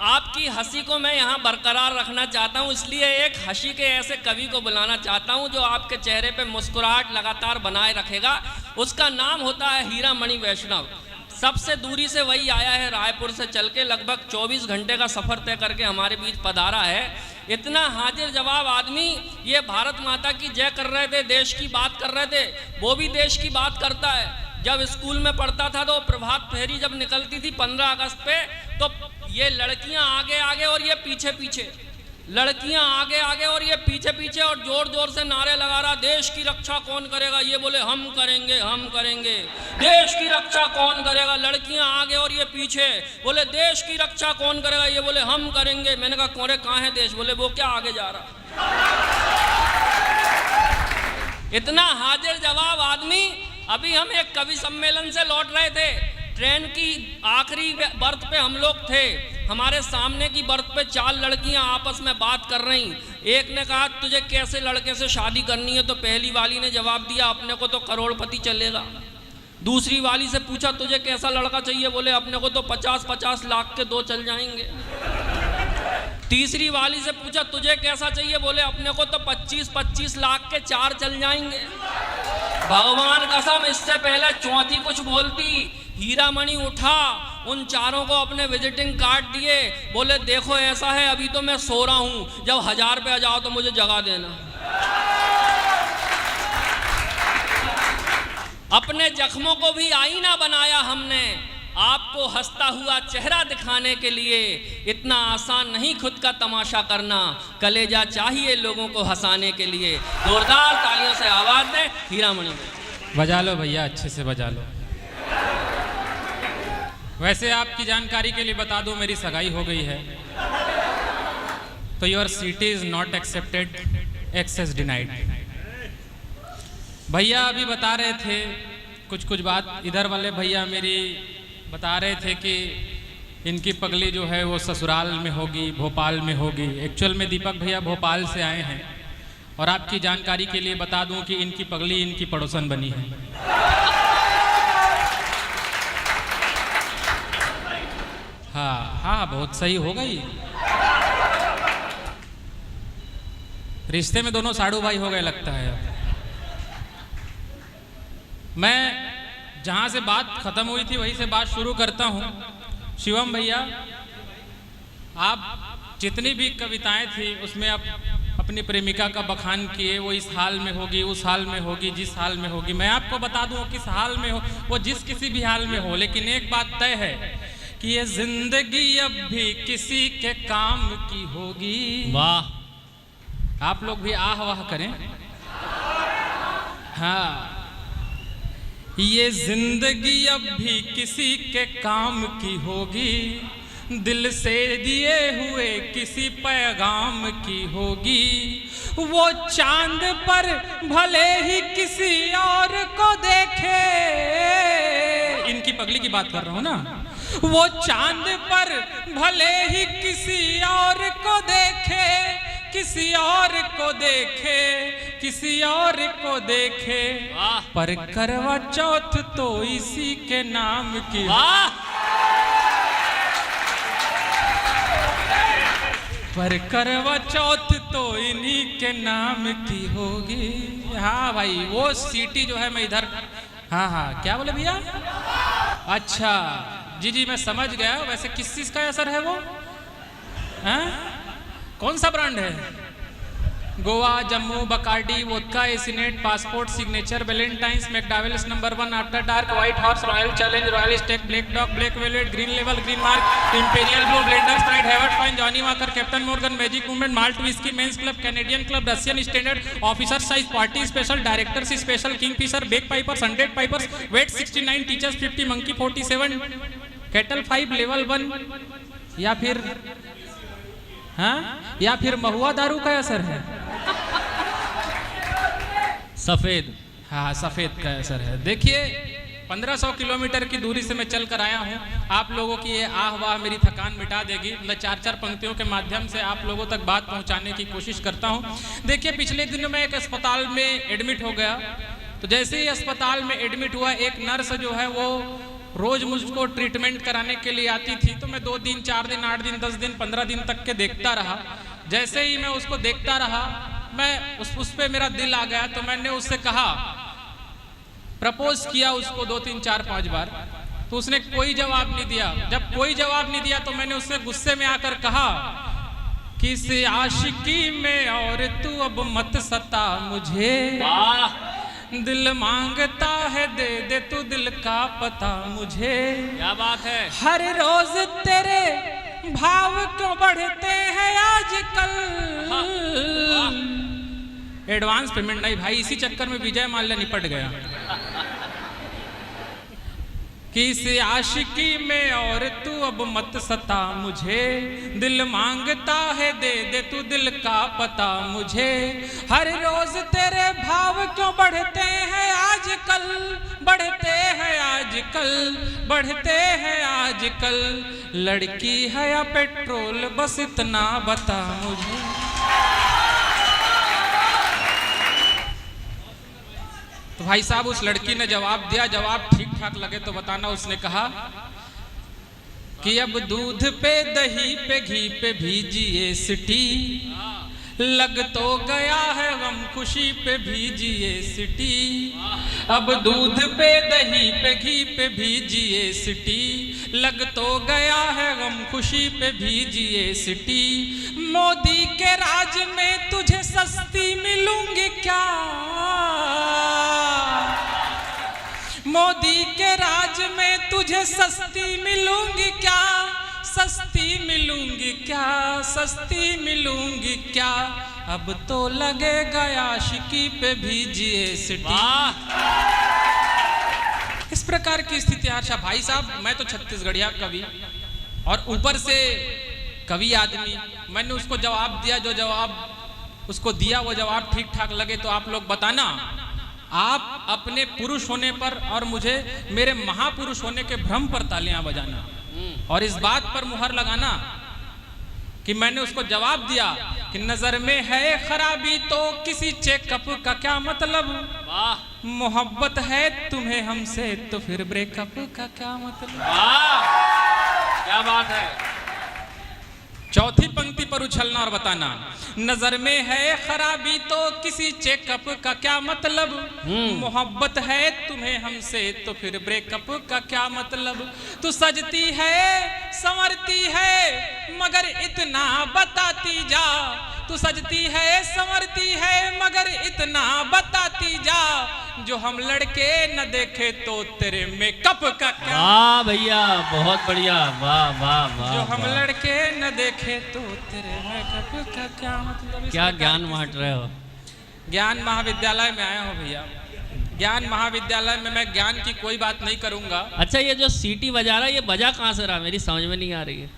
आपकी हंसी को मैं यहाँ बरकरार रखना चाहता हूँ, इसलिए एक हंसी के ऐसे कवि को बुलाना चाहता हूँ जो आपके चेहरे पे मुस्कुराहट लगातार बनाए रखेगा। उसका नाम होता है हीरामणि वैष्णव। सबसे दूरी से वही आया है, रायपुर से चल के लगभग 24 घंटे का सफ़र तय करके हमारे बीच पधारा है। इतना हाजिर जवाब आदमी, ये भारत माता की जय कर रहे थे, देश की बात कर रहे थे, वो भी देश की बात करता है। जब स्कूल में पढ़ता था तो प्रभात फेरी जब निकलती थी 15 अगस्त पे, तो ये लड़कियां आगे आगे और ये पीछे पीछे, लड़कियां आगे आगे और ये पीछे पीछे, और जोर जोर से नारे लगा रहा, देश की रक्षा कौन करेगा? ये बोले हम करेंगे, हम करेंगे। देश की रक्षा कौन करेगा? लड़कियां आगे और ये पीछे, बोले देश की रक्षा कौन करेगा? ये बोले हम करेंगे। मैंने कहा कौन, कहाँ है देश? बोले वो क्या आगे जा रहा। इतना हाजिर जवाब आदमी। अभी हम एक कवि सम्मेलन से लौट रहे थे, ट्रेन की आखिरी बर्थ पे हम लोग थे। हमारे सामने की बर्थ पे 4 लड़कियां आपस में बात कर रही। एक ने कहा तुझे कैसे लड़के से शादी करनी है? तो पहली वाली ने जवाब दिया अपने को तो करोड़पति चलेगा। दूसरी वाली से पूछा तुझे कैसा लड़का चाहिए? बोले अपने को तो 50-50 लाख के 2 चल जाएंगे। तीसरी वाली से पूछा तुझे कैसा चाहिए? बोले अपने को तो 25-25 लाख के 4 चल जाएंगे। भगवान कसम, इससे पहले चौथी कुछ बोलती, हीरामणि उठा, उन चारों को अपने विजिटिंग कार्ड दिए, बोले देखो ऐसा है, अभी तो मैं सो रहा हूं, जब 1000 पे आ जाओ तो मुझे जगा देना। अपने जख्मों को भी आईना बनाया हमने, आपको हंसता हुआ चेहरा दिखाने के लिए। इतना आसान नहीं खुद का तमाशा करना, कलेजा चाहिए लोगों को हंसाने के लिए। जोरदार तालियों से आवाज दें हीरामणि। बजा लो भैया, अच्छे से बजा लो। वैसे आपकी जानकारी के लिए बता दूं, मेरी सगाई हो गई है, तो your seat is not accepted, access denied. भैया अभी बता रहे थे कुछ बात, इधर वाले भैया मेरी बता रहे थे कि इनकी पगली जो है वो ससुराल में होगी, भोपाल में होगी। एक्चुअल में दीपक भैया भोपाल से आए हैं, और आपकी जानकारी के लिए बता दूं कि इनकी पगली इनकी पड़ोसन बनी है। हाँ, बहुत सही हो गई। रिश्ते में दोनों साड़ू भाई हो गए लगता है। मैं जहां से बात खत्म हुई थी वहीं से बात शुरू करता हूं। शिवम भैया, आप जितनी भी कविताएं थी उसमें आप अपनी प्रेमिका का बखान किए, वो इस हाल में होगी, उस हाल में होगी, जिस हाल में होगी। मैं आपको बता दूं किस हाल में हो, वो जिस किसी भी हाल में हो, लेकिन एक बात तय है कि ये जिंदगी अब भी किसी के काम की होगी। वाह, आप लोग भी आह वाह करें। हाँ, ये जिंदगी अब भी किसी के काम की होगी, दिल से दिए हुए किसी पैगाम की होगी। वो चांद पर भले ही किसी और को देखे, इनकी पगली की बात कर रहा हूं ना, वो चांद पर भले ही किसी और को देखे, किसी और को देखे, किसी और को देखे, पर करवा चौथ तो इसी के नाम की। पर करवा चौथ तो इन्हीं के नाम की होगी। हाँ भाई, वो सीटी जो है मैं इधर, हाँ, क्या बोले भैया? अच्छा जी, मैं समझ गया। वैसे किस चीज का असर है वो? हाँ? कौन सा ब्रांड है? गोवा, जम्मू, बकार्डी, वोदका, एसिनेट, Passport, Signature, Valentine's, McDowell's number 1, After Dark, White Horse, Royal Challenge, Royal Stag, Black Dog, Black Velvet, Green लेवल, Green Mark, Imperial Blue, Blenders Sprite, Haywards Fine, Johnnie Walker, Captain Morgan, Magic Movement, malt whisky, Men's Club, Canadian Club, Russian Standard, Officer's Size, Party Special, Directors Special, Kingfisher, Bag Pipers, 100 Pipers, VAT 69, Teachers 50, Monkey 47, Kettle 5, level 1, या फिर हाँ, या फिर महुआ दारू का असर है? सफेद, हाँ, सफेद का असर है। देखिए, 1500 किलोमीटर की दूरी से मैं चल कर आया हूँ। आप लोगों की ये आह वाह मेरी थकान मिटा देगी। मैं 4-4 पंक्तियों के माध्यम से आप लोगों तक बात पहुँचाने की कोशिश करता हूँ। देखिए, पिछले दिनों मैं एक अस्पताल में एडमिट हो गया, तो जैसे ही अस्पताल में एडमिट हुआ, एक नर्स जो है वो रोज मुझको ट्रीटमेंट कराने के लिए आती थी, तो मैं 2 दिन 4 दिन 8 दिन 10 दिन 15 दिन तक के देखता रहा। जैसे ही मैं उसको देखता रहा, मैं उस पे मेरा दिल आ गया, तो मैंने उससे कहा, प्रपोज किया उसको 2 3 4 5 बार, तो उसने कोई जवाब नहीं दिया। जब कोई जवाब नहीं दिया तो मैंने उससे गुस्से में आकर कहा, किस आशिकी में और तू अब मत सता मुझे, दिल मांगता है दे दे तू दिल का पता मुझे। क्या बात है। हर रोज तेरे भाव क्यों बढ़ते हैं आजकल। एडवांस पेमेंट नहीं भाई, इसी चक्कर में विजय माल्या निपट गया। किस आशिकी में और तू अब मत सता मुझे, दिल मांगता है दे दे तू दिल का पता मुझे। हर रोज तेरे भाव क्यों बढ़ते हैं आजकल, बढ़ते हैं आजकल, बढ़ते हैं आजकल। लड़की है या पेट्रोल बस इतना बता मुझे। तो भाई साहब उस लड़की ने जवाब दिया, जवाब ठीक ठाक लगे तो बताना। उसने कहा कि अब दूध पे दही पे घी पे भीजिए सिटी, लग तो गया है गम खुशी पे भीजिए सिटी। अब दूध पे दही पे घी पे भीजिए सिटी, लग तो गया है गम खुशी पे भीजिए सिटी। मोदी के राज में तुझे सस्ती मिलूंगी क्या, मोदी के राज में तुझे सस्ती मिलूंगी क्या, सस्ती मिलूंगी क्या, सस्ती मिलूंगी क्या। अब तो लगेगा आशिकी पे भीजिए सिटी। इस प्रकार की स्थिति। अच्छा भाई साहब, मैं तो छत्तीसगढ़िया कवि और ऊपर से कवि आदमी, मैंने उसको जवाब दिया, जो जवाब उसको दिया वो जवाब ठीक ठाक लगे तो आप लोग बताना। आप अपने पुरुष होने पर और मुझे मेरे महापुरुष होने के भ्रम पर तालियां बजाना और इस बात पर मुहर लगाना कि मैंने उसको जवाब दिया कि नजर में है खराबी तो किसी चेकअप का क्या मतलब। वाह। मोहब्बत है तुम्हें हमसे तो फिर ब्रेकअप का क्या मतलब। वाह, क्या बात है। चौथी पंक्ति पर उछलना और बताना, नजर में है खराबी तो किसी चेकअप का क्या मतलब। मोहब्बत है तुम्हें हमसे तो फिर ब्रेकअप का क्या मतलब। तू सजती है संवरती है मगर इतना बताती जा, तू सजती है संवरती है मगर इतना बताती जा। जो हम लड़के न देखे तो तेरे मेकअप का क्या। वाह भैया, बहुत बढ़िया। वाह वाह वाह। जो हम लड़के न देखे तो तेरे मेकअप का क्या मतलब। क्या ज्ञान बांट रहे हो। ज्ञान महाविद्यालय में आया हूँ भैया। ज्ञान महाविद्यालय में मैं ज्ञान की कोई बात नहीं करूंगा। अच्छा, ये जो सीटी बजा रहा है ये बजा कहाँ से रहा, मेरी समझ में नहीं आ रही है।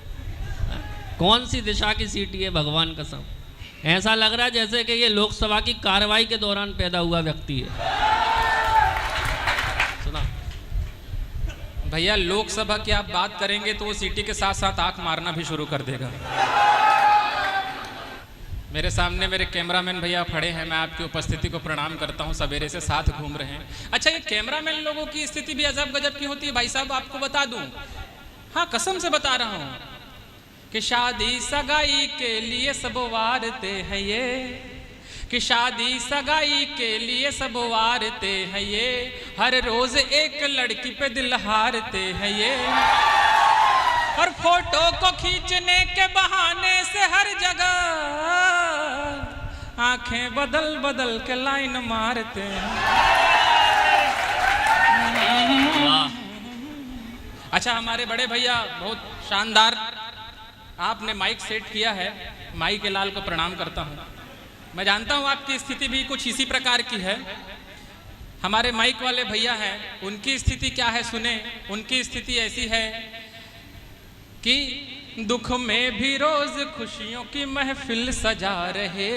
कौन सी दिशा की सीटी है, भगवान कसम। ऐसा लग रहा है जैसे कि ये लोकसभा की कार्रवाई के दौरान पैदा हुआ व्यक्ति है। सुना भैया, लोकसभा की आप बात करेंगे तो वो सीटी के साथ साथ आंख मारना भी शुरू कर देगा। मेरे सामने मेरे कैमरामैन भैया खड़े हैं, मैं आपकी उपस्थिति को प्रणाम करता हूं। सवेरे से साथ घूम रहे हैं। अच्छा, ये कैमरामैन लोगों की स्थिति भी अजब गजब की होती है भाई साहब, आपको बता दूं। हाँ, कसम से बता रहा हूं कि शादी सगाई के लिए सब वारते हैं ये, कि शादी सगाई के लिए सब वारते हैं ये। हर रोज एक लड़की पे दिल हारते हैं ये, और फोटो को खींचने के बहाने से हर जगह आंखें बदल बदल के लाइन मारते हैं। अच्छा, हमारे बड़े भैया बहुत शानदार, आपने माइक सेट किया है। माई के लाल को प्रणाम करता हूँ। मैं जानता हूँ आपकी स्थिति भी कुछ इसी प्रकार की है। हमारे माइक वाले भैया हैं, उनकी स्थिति क्या है सुने। उनकी स्थिति ऐसी है कि दुख में भी रोज खुशियों की महफिल सजा रहे,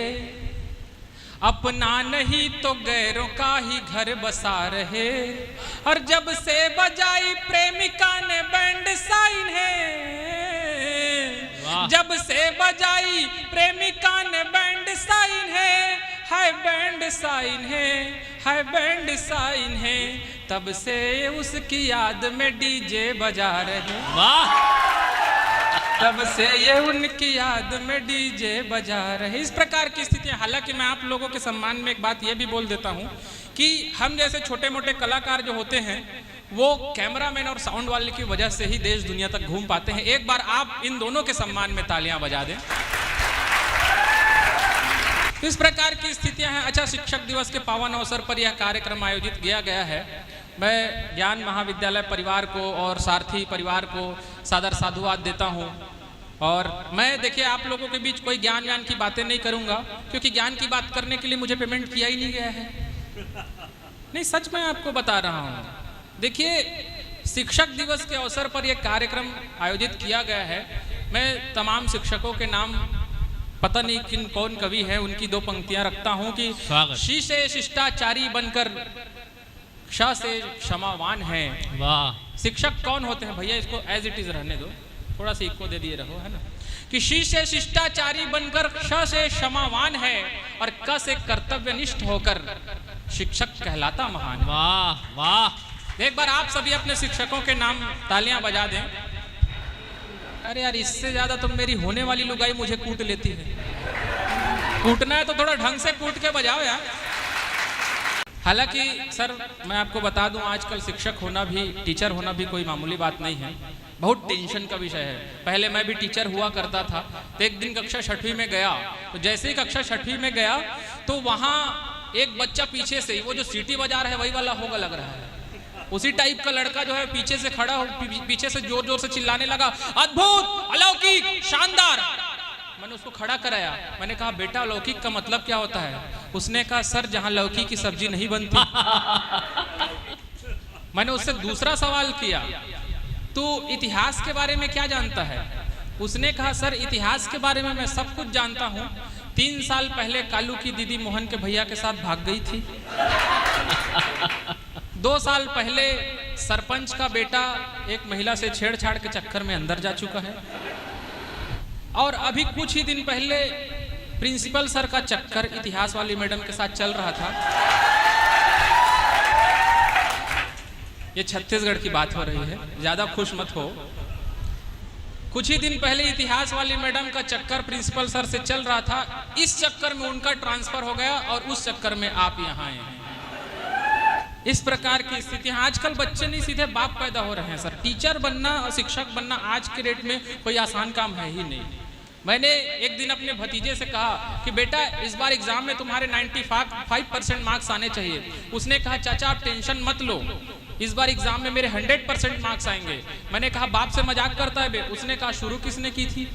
अपना नहीं तो गैरों का ही घर बसा रहे। और जब से बजाई प्रेमिका ने बैंड साइन है, जब से बजाई प्रेमिका ने बैंड साइन है, हाय बैंड साइन है, हाय बैंड साइन है। तब से उसकी याद में डीजे बजा रहे, वाह, तब से ये उनकी याद में डीजे बजा रहे। इस प्रकार की स्थितियां। हालांकि मैं आप लोगों के सम्मान में एक बात ये भी बोल देता हूं कि हम जैसे छोटे मोटे कलाकार जो होते हैं वो कैमरामैन और साउंड वाले की वजह से ही देश दुनिया तक घूम पाते हैं। एक बार आप इन दोनों के सम्मान में तालियां बजा दें। इस प्रकार की स्थितियां हैं। अच्छा, शिक्षक दिवस के पावन अवसर पर यह कार्यक्रम आयोजित किया गया है। मैं ज्ञान महाविद्यालय परिवार को और सारथी परिवार को सादर साधुवाद देता हूं। और मैं देखिए आप लोगों के बीच कोई ज्ञान की बातें नहीं करूंगा, क्योंकि ज्ञान की बात करने के लिए मुझे पेमेंट किया ही नहीं गया है। नहीं, सच मैं आपको बता रहा हूं। देखिए, शिक्षक दिवस के अवसर पर यह कार्यक्रम आयोजित किया गया है। मैं तमाम शिक्षकों के नाम पता नहीं कौन कवि है, उनकी दो पंक्तियां रखता हूं कि शी से शिष्टाचारी बनकर श से क्षमावान है। वाह। शिक्षक कौन होते हैं भैया, इसको एज इट इज रहने दो, थोड़ा सा इको दे दिए रहो, है ना। कि शी से शिष्टाचारी बनकर श से क्षमावान है और क से कर्तव्यनिष्ठ होकर शिक्षक कहलाता महान। वाह वाह। एक बार आप सभी अपने शिक्षकों के नाम तालियां बजा दें। अरे यार, इससे ज्यादा तो मेरी होने वाली लुगाई मुझे कूट लेती है। कूटना है तो थोड़ा ढंग से कूट के बजाओ यार। हालांकि सर मैं आपको बता दूं, आजकल शिक्षक होना भी, टीचर होना भी कोई मामूली बात नहीं है। बहुत टेंशन का विषय है। पहले मैं भी टीचर हुआ करता था, तो एक दिन कक्षा 6वीं में गया, तो जैसे ही कक्षा 6वीं में गया तो वहाँ एक बच्चा पीछे से, वो जो सीटी बजा रहा है वही वाला होगा लग रहा है, उसी टाइप का लड़का जो है पीछे से खड़ा हो, पीछे से जोर जोर से चिल्लाने लगा, अद्भुत, अलौकिक, शानदार। मैंने उसको खड़ा कराया। मैंने कहा, बेटा लौकिक का मतलब क्या होता है? उसने कहा, सर जहां लौकी की सब्जी नहीं बनती। मैंने उससे दूसरा सवाल किया, तू इतिहास के बारे में क्या जानता है? उसने कहा, सर इतिहास के बारे में मैं सब कुछ जानता हूँ। 3 साल पहले कालू की दीदी मोहन के भैया के साथ भाग गई थी। 2 साल पहले सरपंच का बेटा एक महिला से छेड़छाड़ के चक्कर में अंदर जा चुका है। और अभी कुछ ही दिन पहले प्रिंसिपल सर का चक्कर इतिहास वाली मैडम के साथ चल रहा था। ये छत्तीसगढ़ की बात हो रही है, ज्यादा खुश मत हो। कुछ ही दिन पहले इतिहास वाली मैडम का चक्कर प्रिंसिपल सर से चल रहा था। इस चक्कर में उनका ट्रांसफर हो गया और उस चक्कर में आप यहाँ आए हैं। इस प्रकार की स्थितियां। आजकल बच्चे नहीं, सीधे बाप पैदा हो रहे हैं सर। टीचर बनना और शिक्षक बनना आज के डेट में कोई आसान काम है ही नहीं। मैंने एक दिन अपने भतीजे से कहा कि बेटा इस बार एग्जाम में तुम्हारे 95% मार्क्स आने चाहिए। उसने कहा, चाचा आप टेंशन मत लो, इस बार एग्जाम में मेरे 100% मार्क्स आएंगे। मैंने कहा, बाप से मजाक करता है बे? उसने कहा, शुरू किसने की थी?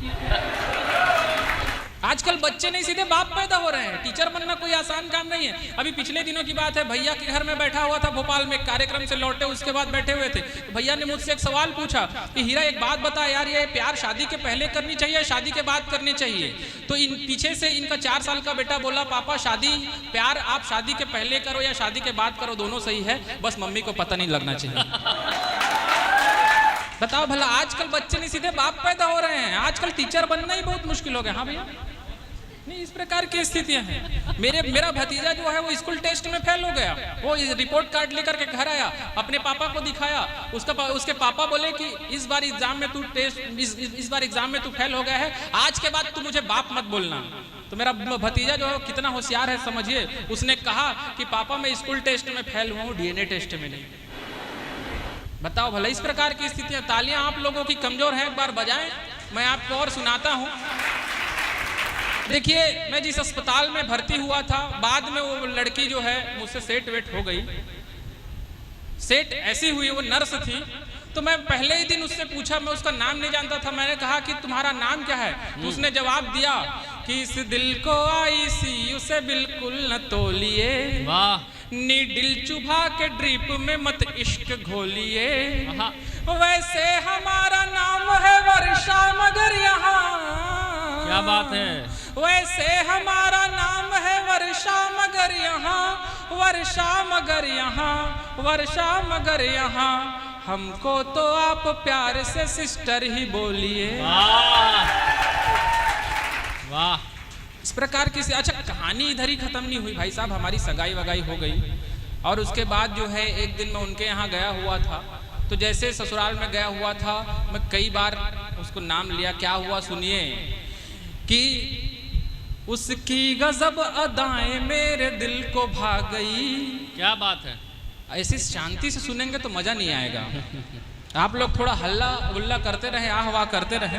आजकल बच्चे नहीं, सीधे बाप पैदा हो रहे हैं। टीचर बनना कोई आसान काम नहीं है। अभी पिछले दिनों की बात है, भैया के घर में बैठा हुआ था भोपाल में, कार्यक्रम से लौटे उसके बाद बैठे हुए थे। भैया ने मुझसे एक सवाल पूछा कि हीरा एक बात बता यार, ये प्यार शादी के पहले करनी चाहिए, शादी के बाद करनी चाहिए? तो इन पीछे से इनका 4 साल का बेटा बोला, पापा शादी प्यार आप शादी के पहले करो या शादी के बाद करो, दोनों सही है, बस मम्मी को पता नहीं लगना चाहिए। बताओ भला, आजकल बच्चे नहीं, सीधे बाप पैदा हो रहे हैं। आजकल टीचर बनना ही बहुत मुश्किल हो गया। हाँ भैया, नहीं, इस प्रकार की स्थितियां हैं। मेरा भतीजा जो है वो स्कूल टेस्ट में फेल हो गया। वो रिपोर्ट कार्ड लेकर के घर आया, अपने पापा को दिखाया। उसके पापा बोले कि इस बार एग्जाम में तू इस बार एग्जाम में तू फेल हो गया है, आज के बाद तू मुझे बाप मत बोलना। तो मेरा भतीजा जो है कितना होशियार है समझिए। उसने कहा कि पापा मैं स्कूल टेस्ट में फेल हुआ हूँ, DNA टेस्ट में नहीं। बताओ भला, इस प्रकार की स्थितियां। तालियां आप लोगों की कमजोर है, एक बार बजाएं। मैं आपको और सुनाता हूं। देखिए, मैं जिस अस्पताल में भर्ती हुआ था, बाद में वो लड़की जो है मुझसे सेट वेट हो गई। सेट ऐसी हुई, वो नर्स थी। तो मैं पहले ही दिन उससे पूछा, मैं उसका नाम नहीं जानता था। मैंने कहा कि तुम्हारा नाम क्या है? तो उसने जवाब दिया कि इस दिल को ICU से बिल्कुल न तोलिए, नीडिल चुभा के ड्रिप में मत इश्क घोलिए। वैसे हमारा नाम है वर्षा, मगर यहाँ क्या बात है। वैसे हमारा नाम है वर्षा, मगर यहाँ वर्षा, मगर यहाँ वर्षा, मगर यहाँ हमको तो आप प्यार से सिस्टर ही बोलिए। वाह वाह। इस प्रकार की। अच्छा, कहानी इधर ही खत्म नहीं हुई भाई साहब, हमारी सगाई वगाई हो गई। और उसके बाद जो है एक दिन मैं उनके यहाँ गया हुआ था, तो जैसे ससुराल में गया हुआ था मैं कई बार उसको नाम लिया। क्या हुआ सुनिए कि उसकी गजब अदाएं मेरे दिल को भा गई। क्या बात है। ऐसी शांति से सुनेंगे तो मजा नहीं आएगा। आप लोग थोड़ा हल्ला गुल्ला करते रहे, आह वाह करते रहे।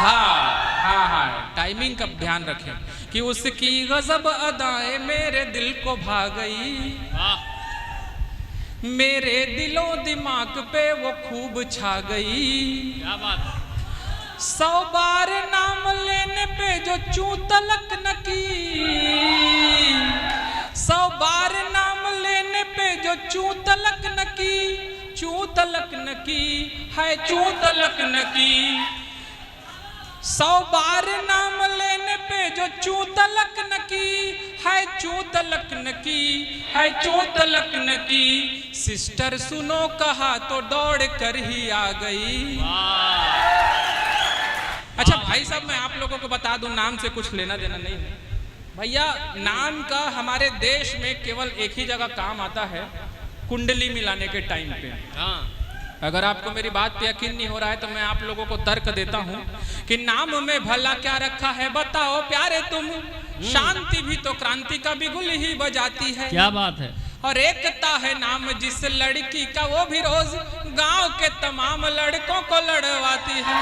हाँ, टाइमिंग का ध्यान रखें कि उसकी गजब अदाएं मेरे दिल को भा गई, मेरे दिलो दिमाग पे वो खूब छा गई। क्या बात है। 100 बार नाम लेने पे जो चूं तलक न की, 100 बार नाम लेने पे जो चूं तलक न की, चूं तलक न की है, चूं तलक न की। 100 बार नाम लेने पे जो चूं तलक न की है, चूं तलक न की है, चूं तलक न की। सिस्टर सुनो कहा तो दौड़ कर ही आ गई। अच्छा भाई साहब, मैं आप लोगों को बता दूं, नाम से कुछ लेना देना नहीं है भैया। नाम का हमारे देश में केवल एक ही जगह काम आता है, कुंडली मिलाने के टाइम पे। अगर आपको मेरी बात पे यकीन नहीं हो रहा है तो मैं आप लोगों को तर्क देता हूँ कि नाम में भला क्या रखा है बताओ प्यारे तुम। शांति भी तो क्रांति का बिगुल ही बजाती है। क्या बात है। और एकता है नाम जिस लड़की का, वो भी रोज गांव के तमाम लड़कों को लड़वाती है।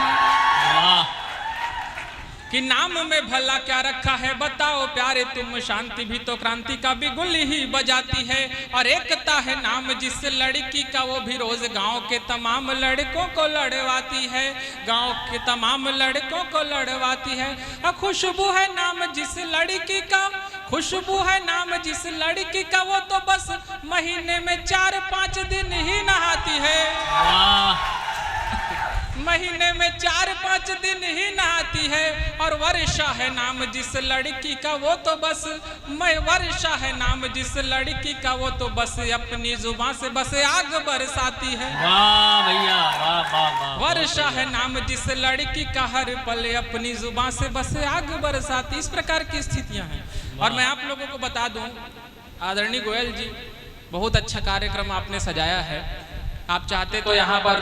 कि नाम में भला क्या रखा है बताओ प्यारे तुम। शांति भी तो क्रांति का बिगुल ही बजाती है। और एकता है नाम जिस लड़की का, वो भी रोज गांव के तमाम लड़कों को लड़वाती है, गांव के तमाम लड़कों को लड़वाती है। और खुशबू है नाम जिस लड़की का, खुशबू है नाम जिस लड़की का, वो तो बस महीने में 4-5 दिन ही नहाती है। महीने में 4-5 दिन ही नहाती है। और वर्षा है नाम जिस लड़की का, वो तो बस वर्षा है नाम जिस लड़की का, वो तो बस अपनी जुबान से बस आग बरसाती है। वाह भैया, वाह वाह वाह। वर्षा है नाम जिस लड़की का, हर पल अपनी जुबान से बस आग बरसाती। इस प्रकार की स्थितियां हैं। और मैं आप लोगों को बता दूं, आदरणीय गोयल जी, बहुत अच्छा कार्यक्रम आपने सजाया है। आप चाहते तो यहाँ पर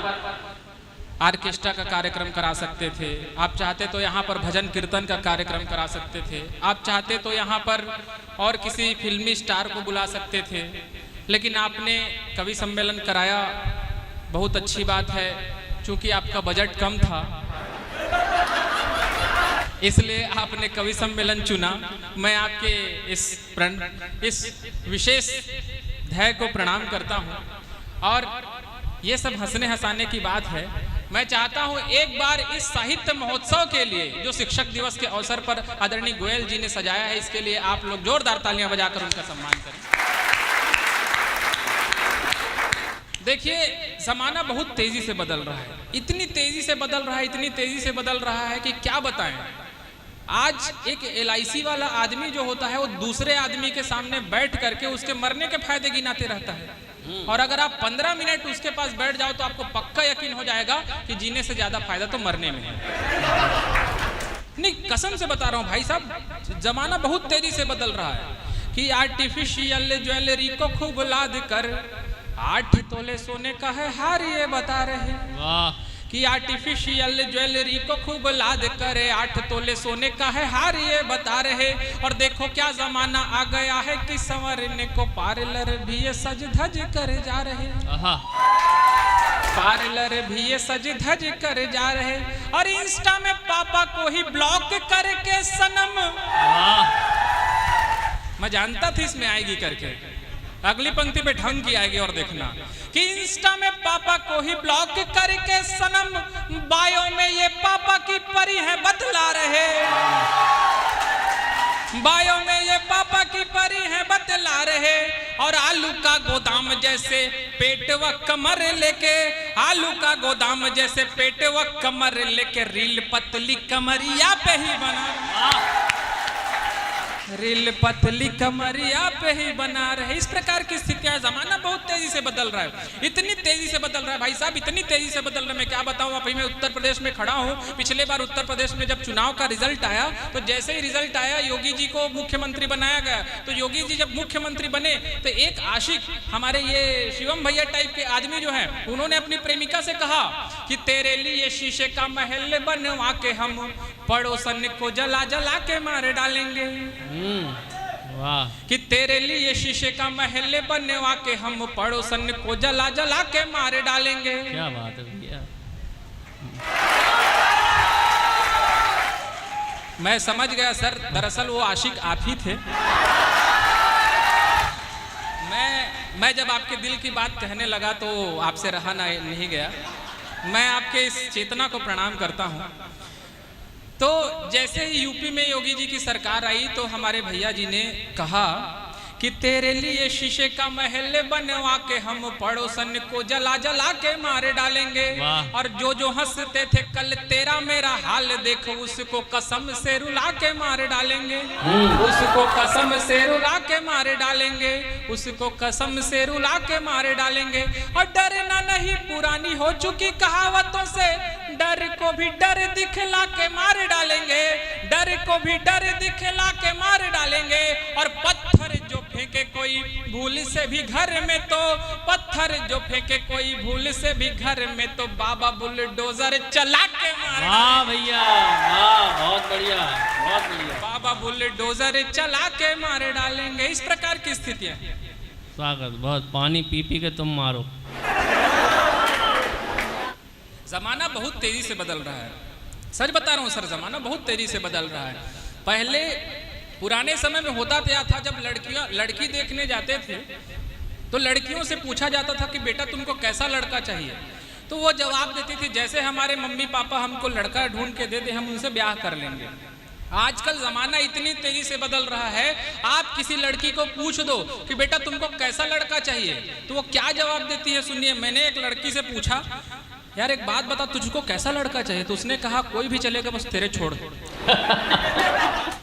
ऑर्केस्ट्रा का कार्यक्रम करा सकते थे, आप चाहते तो यहाँ पर भजन कीर्तन का कार्यक्रम करा सकते थे, आप चाहते तो यहाँ पर और किसी फिल्मी स्टार को बुला सकते थे, लेकिन आपने कवि सम्मेलन कराया। बहुत अच्छी बात है। चूंकि आपका बजट कम था इसलिए आपने कवि सम्मेलन चुना। मैं आपके इस विशेष ध्येय को प्रणाम करता हूँ। और ये सब हंसने हंसाने की बात है। मैं चाहता हूं एक बार इस साहित्य महोत्सव के लिए जो शिक्षक दिवस के अवसर पर आदरणीय गोयल जी ने सजाया है, इसके लिए आप लोग जोरदार तालियां बजाकर उनका सम्मान करें। देखिए, जमाना बहुत तेजी से बदल रहा है, इतनी तेजी से बदल रहा है, इतनी तेजी से बदल रहा है कि क्या बताएं। आज एक LIC वाला आदमी जो होता है, वो दूसरे आदमी के सामने बैठ करके उसके मरने के फायदे गिनाते रहता है। और अगर आप 15 मिनट उसके पास बैठ जाओ तो आपको पक्का यकीन हो जाएगा कि जीने से ज्यादा फायदा तो मरने में है। नहीं, कसम से बता रहा हूँ भाई साहब, जमाना बहुत तेजी से बदल रहा है कि आर्टिफिशियल ज्वेलरी को खूब लाद कर 8 तोले सोने का है हार ये बता रहे। वाह। कि आर्टिफिशियल ज्वेलरी को खूब लाद करे 8 तोले सोने का है हार ये बता रहे। और देखो क्या जमाना आ गया है कि संवरने को पार्लर भी ये सज धज कर जा रहे। पार्लर भी ये सज धज कर जा रहे। और इंस्टा में पापा को ही ब्लॉक करके सनम। मैं जानता था इसमें आएगी करके, अगली पंक्ति पे ढंग की आएगी और देखना कि इंस्टा में पापा को ही ब्लॉक करके सनम, बायो में ये पापा की परी है बतला रहे। बायो में ये पापा की परी है बतला रहे। और आलू का गोदाम जैसे पेट व कमर लेके, आलू का गोदाम जैसे पेट व कमर लेके रील पतली कमरिया पे ही बना। रेल पतली कमरिया पे ही बना रहे। इस प्रकार की स्थितियां, जमाना बहुत तेजी से बदल रहा है, इतनी तेजी से बदल रहा है भाई साहब, इतनी तेजी से बदल रहा है, मैं क्या बताऊं। अभी मैं उत्तर प्रदेश में खड़ा हूं। पिछले बार उत्तर प्रदेश में जब चुनाव का रिजल्ट आया तो जैसे ही रिजल्ट आया योगी जी को मुख्यमंत्री बनाया गया। तो योगी जी जब मुख्यमंत्री बने तो एक आशिक हमारे ये शिवम भैया टाइप के आदमी जो है, उन्होंने अपनी प्रेमिका से कहा कि तेरे लिए शीशे का महल बनवा के हम पड़ोसन को जला जला के मार डालेंगे। वाह। कि तेरे लिए शीशे का महल बनवा के हम पड़ोसन को जला जला के मार डालेंगे। क्या बात है भैया। मैं समझ गया सर, दरअसल वो आशिक आप ही थे। मैं जब आपके दिल की बात कहने लगा तो आपसे रहा नहीं गया। मैं आपके इस चेतना को प्रणाम करता हूँ। तो जैसे ही यूपी में योगी जी की सरकार आई तो हमारे भैया जी ने कहा कि तेरे लिए शीशे का महल बनवा के हम पड़ोसन को जला जला के मारे डालेंगे। और जो हंसते थे कल तेरा मेरा हाल देखो, उसको कसम से रुला के मारे डालेंगे। उसको कसम से रुला के मारे डालेंगे। उसको कसम से रुला के मारे डालेंगे। और डरना नहीं पुरानी हो चुकी कहावतों से, डर को भी डर दिखला के मार डालेंगे। डर को भी डर दिखला के मार डालेंगे। और पत्थर जो फेंके कोई भूल से भी घर में, तो पत्थर जो फेंके कोई भूल से भी घर में, तो बाबा बुलडोजर चला के मार। वाह भैया वाह, बहुत बढ़िया बहुत बढ़िया। बाबा बुलडोजर चला के मार डालेंगे। इस प्रकार की स्थितियां। स्वागत। बहुत पानी पी पी के तुम मारो। जमाना बहुत तेजी से बदल रहा है, सच बता रहा हूँ सर, जमाना बहुत तेजी से बदल रहा है। पहले पुराने समय में होता क्या था, जब लड़की देखने जाते थे तो लड़कियों से पूछा जाता था कि बेटा तुमको कैसा लड़का चाहिए, तो वो जवाब देती थी जैसे हमारे मम्मी पापा हमको लड़का ढूंढ के दे दे हम उनसे ब्याह कर लेंगे। आजकल जमाना इतनी तेजी से बदल रहा है, आप किसी लड़की को पूछ दो कि बेटा तुमको कैसा लड़का चाहिए, तो वो क्या जवाब देती है सुनिए। मैंने एक लड़की से पूछा यार एक बात बता तुझको कैसा लड़का चाहिए, तो उसने कहा कोई भी चलेगा बस तेरे छोड़।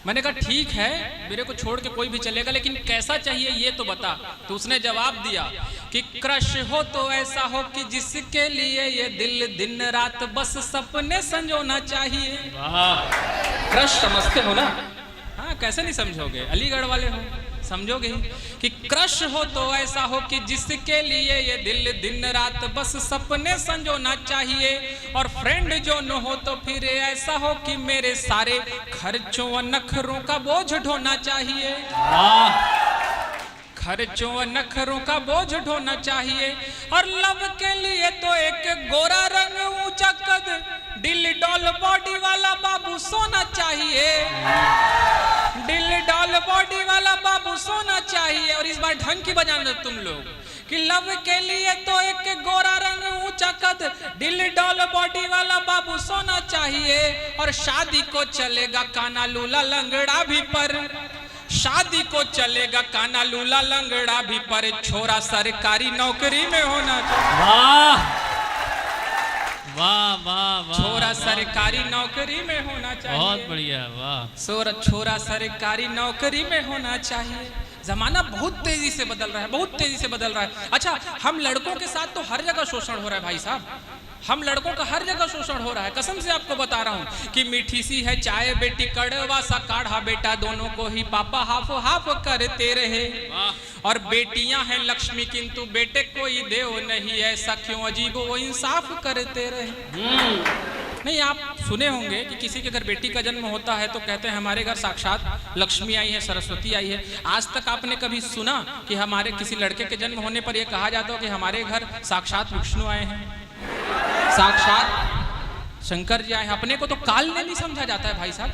मैंने कहा ठीक है मेरे को छोड़ के कोई भी चलेगा, लेकिन कैसा चाहिए ये तो बता। तो उसने जवाब दिया कि क्रश हो तो ऐसा हो कि जिसके लिए ये दिल दिन रात बस सपने संजोना चाहिए। क्रश समझते हो ना? हाँ कैसे नहीं समझोगे, अलीगढ़ वाले हो, समझोगे ही कि क्रश हो तो ऐसा हो कि जिसके लिए ये दिल दिन रात बस सपने संजोना चाहिए। और फ्रेंड जो न हो तो फिर ऐसा हो कि मेरे सारे खर्चों व नखरों का बोझ ढोना चाहिए। खर्चों व नखरों का बोझ ढोना चाहिए। और लव के लिए तो एक गोरा रंग ऊंचा कद दिल डॉल बॉडी वाला बाबू सोना चाहिए। दिल डॉल बॉडी वाला बाबू सोना चाहिए। और इस बार ढंग की बजाना तुम लोग कि लव के लिए तो एक गोरा रंग ऊंचा कद दिल डॉल बॉडी वाला बाबू सोना चाहिए। और शादी को चलेगा काना लूला लंगड़ा भी पर, शादी को चलेगा काना लूला लंगड़ा भी पर, छोरा सरकारी नौकरी में होना चाहिए। वाह वाह वाह वाह। छोरा सरकारी नौकरी में होना चाहिए। बहुत बढ़िया वाह। छोरा सरकारी नौकरी में होना चाहिए। जमाना बहुत तेजी से बदल रहा है, बहुत तेजी से बदल रहा है। अच्छा हम लड़कों के साथ तो हर जगह शोषण हो रहा है भाई साहब, हम लड़कों का हर जगह शोषण हो रहा है। कसम से आपको बता रहा हूँ कि मीठी सी है चाय बेटी कड़वा सा काढ़ा बेटा, दोनों को ही पापा हाफ हाफ करते रहे। और बेटियां हैं लक्ष्मी किंतु बेटे कोई देव नहीं, ऐसा क्यों अजीब वो इंसाफ करते रहे। नहीं आप सुने होंगे कि किसी के घर बेटी का जन्म होता है तो कहते हैं हमारे घर साक्षात लक्ष्मी आई है, सरस्वती आई है। आज तक आपने कभी सुना कि हमारे किसी लड़के के जन्म होने पर यह कहा जाता हो कि हमारे घर साक्षात विष्णु आए हैं, साक्षात शंकर जी आए हैं? अपने को तो काल ने नहीं समझा जाता है भाई साहब।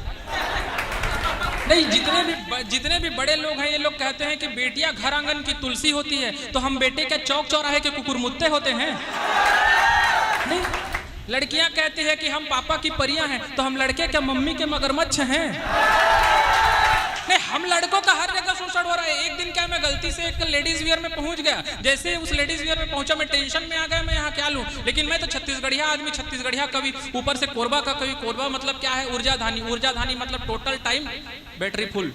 नहीं जितने भी बड़े लोग हैं ये लोग कहते हैं कि बेटियां घर आंगन की तुलसी होती है, तो हम बेटे के चौक चौराहे के कुकुरमुत्ते होते हैं। नहीं लड़कियां कहती है कि हम पापा की परियां हैं, तो हम लड़के के मम्मी के मगरमच्छ हैं। नहीं हम लड़कों का हर जगह शोषण हो रहा है। एक दिन क्या मैं गलती से एक लेडीज वियर में पहुंच गया, जैसे उस लेडीज वियर में पहुंचा मैं टेंशन में आ गया, मैं यहाँ क्या लूं। लेकिन मैं तो छत्तीसगढ़िया आदमी, छत्तीसगढ़िया कवि, ऊपर से कोरबा का कवि। कोरबा मतलब क्या है? ऊर्जा धानी। ऊर्जा धानी मतलब total time battery full.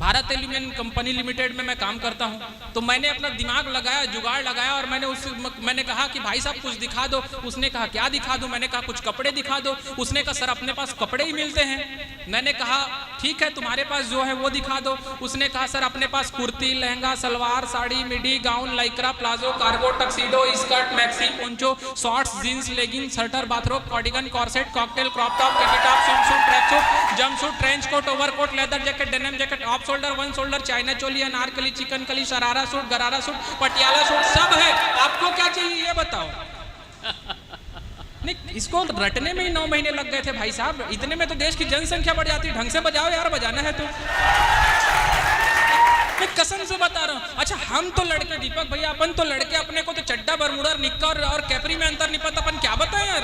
Bharat aluminium company limited में मैं काम करता हूँ। तो मैंने अपना दिमाग लगाया, जुगाड़ लगाया और मैंने कहा कि भाई साहब कुछ दिखा दो। उसने कहा क्या दिखा दो? मैंने कहा कुछ कपड़े दिखा दो। उसने कहा सर अपने पास कपड़े ही मिलते हैं। मैंने कहा ठीक है तुम्हारे पास जो है वो दिखा दो। उसने कहा सर अपने पास kurti, lehenga, salwar, sari, midi, gown, Lycra, palazzo, cargo, tuxedo, skirt, maxi, poncho, shorts, jeans, legging, sweater, bathrobe, cardigan, corset, cocktail, crop top, tiki top, swimsuit, track suit, jumpsuit, trench coat, overcoat, leather jacket, denim jacket, off shoulder, one shoulder, China choli, Anarkali, chikan kali, sharara suit, gharara suit, Patiala suit सब है। आपको क्या चाहिए ये बताओ? नहीं, इसको रटने में ही 9 महीने लग गए थे भाई साहब। इतने में तो देश की जनसंख्या बढ़ जाती। ढंग से बजाओ यार, बजाना है तो। मैं कसम से बता रहा हूँ। अच्छा हम तो लड़के, दीपक भैया अपन तो लड़के, अपने को तो चड्डा, बरमूडा, निक्कर और कैपरी में अंतर नहीं पता। अपन क्या बताएं यार,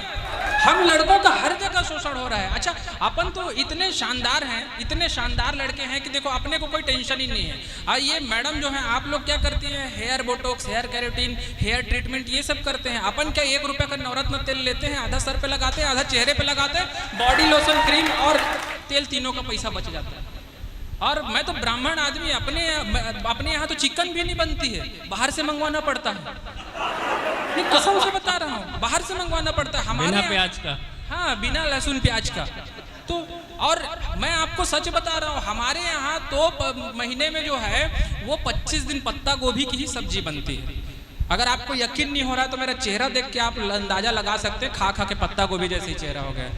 हम लड़कों का हर जगह शोषण हो रहा है। अच्छा अपन तो इतने शानदार हैं, इतने शानदार लड़के हैं कि देखो अपने को कोई टेंशन ही नहीं है। और ये मैडम जो है, आप लोग क्या करती हैं? Hair botox, hair keratin, hair treatment ये सब करते हैं। अपन क्या 1 रुपये का नवरत्न तेल लेते हैं, आधा सर पे लगाते हैं, आधा चेहरे पे लगाते हैं, बॉडी लोशन, क्रीम और तेल, तीनों का पैसा बच जाता है। और मैं तो ब्राह्मण आदमी, अपने यहाँ तो चिकन भी नहीं बनती है, बाहर से मंगवाना पड़ता है। नहीं कसम से बता रहा हूँ, बाहर से मंगवाना पड़ता है हमारे बिना प्याज का। हाँ बिना लहसुन प्याज का। तो और मैं आपको सच बता रहा हूँ, हमारे यहाँ तो महीने में जो है वो 25 दिन पत्ता गोभी की ही सब्जी बनती है। अगर आपको यकीन नहीं हो रहा तो मेरा चेहरा देख के आप अंदाजा लगा सकते हैं, खा खा के पत्ता गोभी जैसे ही चेहरा हो गया।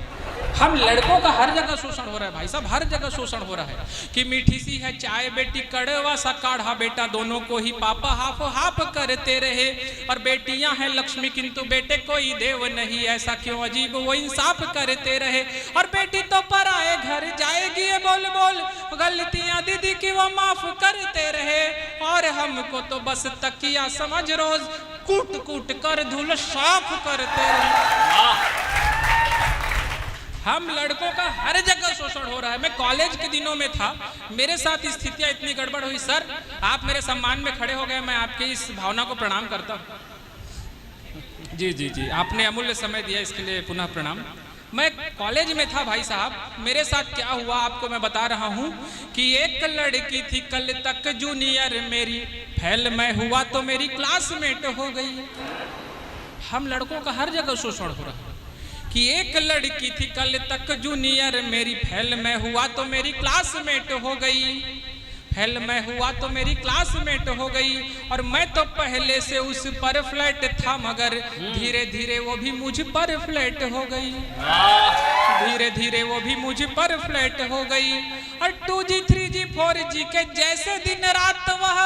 हम लड़कों का हर जगह शोषण हो रहा है भाई साहब, हर जगह शोषण हो रहा है। कि मीठी सी है चाय बेटी, कड़वा सा काढ़ा बेटा, दोनों को ही पापा हाफ हाफ करते रहे। और बेटियां हैं लक्ष्मी किंतु बेटे कोई देव नहीं, ऐसा क्यों अजीब वो इंसाफ करते रहे। और बेटी तो पराए घर जाएगी, ये बोल बोल गलतियां दीदी की वो माफ करते रहे। और हमको तो बस तकिया समझ रोज कूट कूट कर धूल साफ करते रहे। हम लड़कों का हर जगह शोषण हो रहा है। मैं कॉलेज के दिनों में था, मेरे साथ स्थितियां इतनी गड़बड़ हुई। सर आप मेरे सम्मान में खड़े हो गए, मैं आपकी इस भावना को प्रणाम करता हूँ। जी जी जी, आपने अमूल्य समय दिया, इसके लिए पुनः प्रणाम। मैं कॉलेज में था भाई साहब, मेरे साथ क्या हुआ आपको मैं बता रहा हूँ। कि एक लड़की थी कल तक जूनियर मेरी, फेल मैं हुआ तो मेरी क्लासमेट हो गई। हम लड़कों का हर जगह शोषण हो रहा है। कि एक लड़की थी कल तक जूनियर मेरी, फेल मैं हुआ तो मेरी क्लासमेट हो गई। फेल मैं हुआ तो मेरी क्लासमेट हो गई। और मैं तो पहले से उस पर फ्लैट था, मगर धीरे धीरे वो भी मुझ पर फ्लैट हो गई। धीरे धीरे वो भी मुझ पर फ्लैट हो गई। और 2G 3G 4G के जैसे दिन रात वह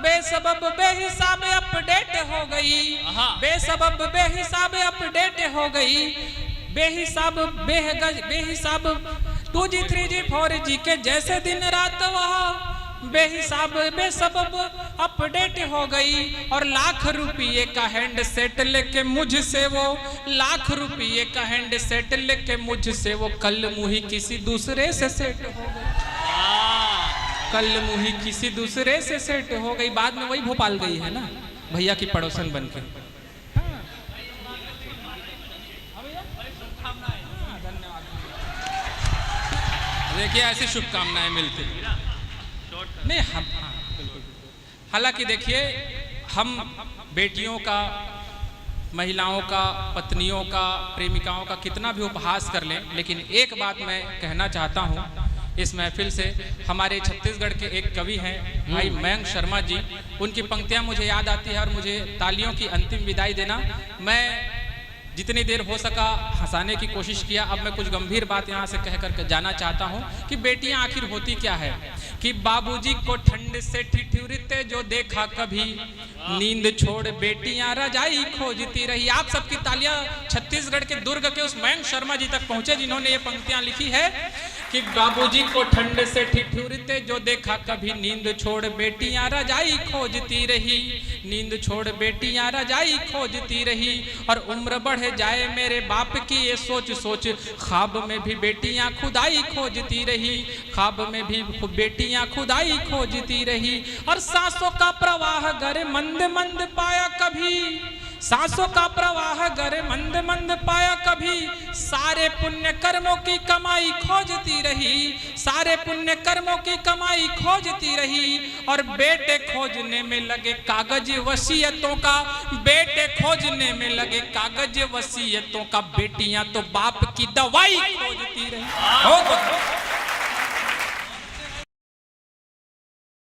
बेसबब बेहिसाब अपडेट हो गई। बेसबब बेहिसाब अपडेट हो गई। बेहिसाब बेहिसाब 2G 3G 4G के जैसे दिन रात वह बेहिसाब बेसबब अपडेट हो गई। और लाख रुपये का हैंड सेट लेके मुझसे वो, लाख रुपये का हैंड सेट लेके मुझसे वो कल मुही किसी दूसरे से सेट हो गई। कल मुही किसी दूसरे से सेट हो गई। बाद में वही भोपाल गई है ना, भैया की पड़ोसन बन के। देखिए ऐसी शुभकामनाएं मिलती नहीं हम। हालांकि देखिए हम बेटियों का, महिलाओं का, पत्नियों का, प्रेमिकाओं का कितना भी उपहास कर लें, लेकिन एक बात मैं कहना चाहता हूँ इस महफिल से। हमारे छत्तीसगढ़ के एक कवि हैं भाई मयंक शर्मा जी, उनकी पंक्तियां मुझे याद आती है और मुझे तालियों की अंतिम विदाई देना। मैं जितनी देर हो सका हंसाने की कोशिश किया, अब मैं कुछ गंभीर बात यहाँ से कह कर जाना चाहता हूँ कि बेटियां आखिर होती क्या है। कि बाबूजी को ठंड से ठिठुरते जो देखा कभी, नींद छोड़ बेटियां रजाई खोजती रही। आप सबकी तालियां छत्तीसगढ़ के दुर्ग के उस मयंक शर्मा जी तक पहुंचे जिन्होंने ये पंक्तियां लिखी है। कि बाबूजी को ठंड से ठिठुरते जो देखा कभी, नींद छोड़ बेटियां रजाई खोजती रही। नींद छोड़ बेटियां रजाई खोजती रही। और उम्र बढ़ जाए मेरे बाप की ये सोच सोच, ख्वाब में भी बेटियां खुदाई खोजती रही। ख्वाब में भी बेटियां खुदाई खोजती रही। और सांसों का प्रवाह गर मंद मंद पाया कभी, सांसों का प्रवाह गर मंद मंद पाया कभी, सारे पुण्य कर्मों की कमाई खोजती रही, सारे पुण्य कर्मों की कमाई खोजती रही। और बेटे खोजने में लगे कागज वसीयतों का, बेटे खोजने में लगे कागज वसीयतों का, बेटियां तो बाप की दवाई खोजती रही।